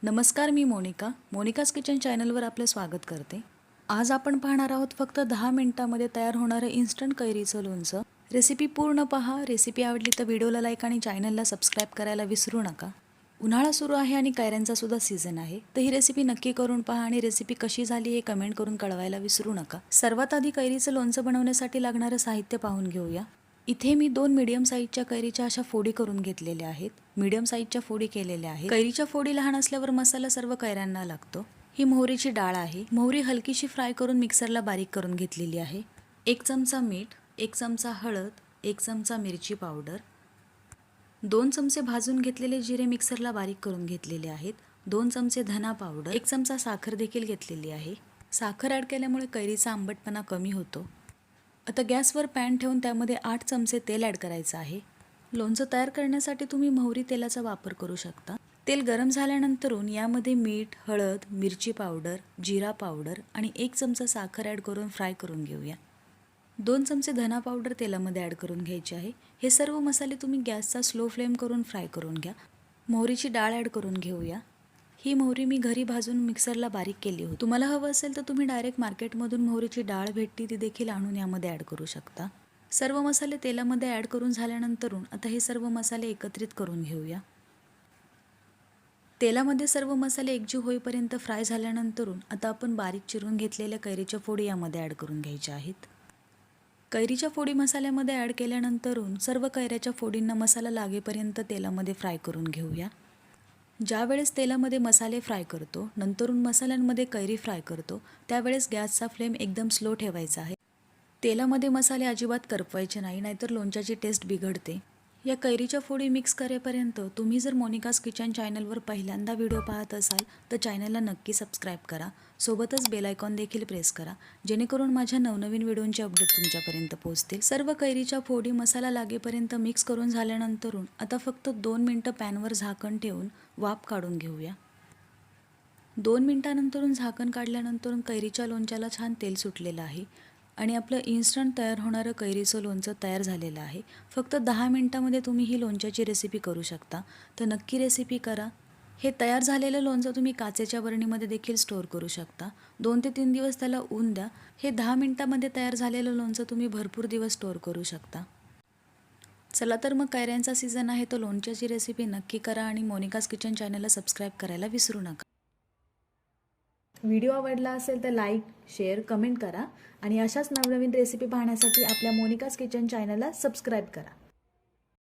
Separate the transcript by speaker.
Speaker 1: नमस्कार, मी Monika's kitchen चॅनलवर आपलं स्वागत करते। आज आपण पाहणार आहोत फक्त 10 मिनिटांमध्ये तयार होणारे इन्स्टंट कैरीचं लोणचं। रेसिपी पूर्ण पहा। रेसिपी आवडली तर व्हिडिओला लाईक आणि चॅनलला सबस्क्राइब करायला विसरू नका। उन्हाळा सुरू आहे आणि कैऱ्यांचा सुद्धा सीझन आहे, तर ही रेसिपी नक्की करून पहा आणि रेसिपी कशी झाली हे कमेंट करून कळवायला विसरू नका। सर्वात आधी कैरीचं लोणचं बनवण्यासाठी लागणारे साहित्य पाहून घेऊया। इथे मी 2 मीडियम साईजच्या कैरीच्या अशा फोडी करून घेतलेल्या आहेत। मीडियम साईजच्या फोडी केलेल्या आहेत। कैरीच्या फोडी लहान असल्यावर मसाला सर्व कैऱ्यांना लागतो। ही मोहरीची डाळ आहे। मोहरी हलकीशी फ्राय करून मिक्सरला बारीक करून घेतलेली आहे। 1 चमचा मीठ, 1 चमचा हळद, 1 चमचा मिरची पावडर, 2 चमचे भाजून घेतलेले जिरे मिक्सरला बारीक करून घेतलेले आहेत। 2 चमचे धना पावडर, 1 चमचा साखर देखील घेतलेली आहे। साखर ॲड केल्यामुळे कैरीचा आंबटपणा कमी होतो। आता गॅसवर पॅन ठेवून त्यामध्ये 8 चमचे तेल ॲड करायचं आहे। लोणचं तयार करण्यासाठी तुम्ही मोहरी तेलाचा वापर करू शकता। तेल गरम झाल्यानंतरून यामध्ये मीठ, हळद, मिरची पावडर, जिरा पावडर आणि 1 चमचा साखर ॲड करून फ्राय करून घेऊया। 2 चमचे धना पावडर तेलामध्ये ॲड करून घ्यायचे आहे। हे सर्व मसाले तुम्ही गॅसचा स्लो फ्लेम करून फ्राय करून घ्या। मोहरीची डाळ ॲड करून घेऊया। ही मोहरी मी घरी भाजून मिक्सरला बारीक केली होती। तुम्हाला हवं असेल तर तुम्ही डायरेक्ट मार्केटमधून मोहरीची डाळ भेटते ती देखील आणून यामध्ये ॲड करू शकता। सर्व मसाले तेलामध्ये ॲड करून झाल्यानंतरून आता हे सर्व मसाले एकत्रित करून घेऊया। तेलामध्ये सर्व मसाले एकजीव होईपर्यंत फ्राय झाल्यानंतरून आता आपण बारीक चिरून घेतलेल्या कैरीच्या फोडी यामध्ये ॲड करून घ्यायच्या आहेत। कैरीच्या फोडी मसाल्यामध्ये ॲड केल्यानंतरून सर्व कैऱ्याच्या फोडींना मसाला लागेपर्यंत तेलामध्ये फ्राय करून घेऊया। ज्यावेळेस तेलामध्ये मसाले फ्राय करतो नंतरून मसाल्यांमध्ये कैरी फ्राय करतो त्यावेळेस गॅसचा फ्लेम एकदम स्लो ठेवायचा आहे। तेलामध्ये मसाले अजिबात करपवायचे नाही, नाहीतर लोणच्याची टेस्ट बिघडते। या कैरीच्या फोडी मिक्स करेपर्यंत तुम्ही जर मोनिकाज किचन चॅनलवर पहिल्यांदा व्हिडिओ पाहत असाल तर चॅनलला नक्की सबस्क्राइब करा। सोबतच बेल आयकॉन देखील प्रेस करा, जेणेकरून माझ्या नवनवीन व्हिडिओंचे अपडेट तुमच्यापर्यंत पोहोचतील। सर्व कैरीच्या फोडी मसाला लागेपर्यंत मिक्स करून झाल्यानंतरून आता फक्त 2 मिनिटं पॅनवर झाकण ठेवून वाफ काढून घेऊया। 2 मिनिटांनंतरून झाकण काढल्यानंतरून कैरीच्या लोणच्याला छान तेल सुटलेलं आहे आणि आपलं इन्स्टंट तयार होणारं कैरीचं लोणचं तयार झालेलं आहे। फक्त 10 मिनिटांमध्ये तुम्ही ही लोणच्याची रेसिपी करू शकता, तर नक्की रेसिपी करा। हे तयार झालेलं लोणचं तुम्ही काचेच्या बरणीमध्ये देखील स्टोअर करू शकता। 2 ते 3 दिवस त्याला ऊन द्या। हे 10 मिनिटांमध्ये तयार झालेलं लोणचं तुम्ही भरपूर दिवस स्टोअर करू शकता। चला तर मग कैऱ्यांचा सीझन आहे तो लोणच्याची रेसिपी नक्की करा आणि मोनिकाज किचन चॅनलला सबस्क्राइब करायला विसरू नका। व्हिडिओ आवडला असेल तर लाईक, शेअर, कमेंट करा आणि अशाच नवनवीन रेसिपी पाहण्यासाठी आपल्या मोनिकाज किचन चॅनलला सबस्क्राइब करा।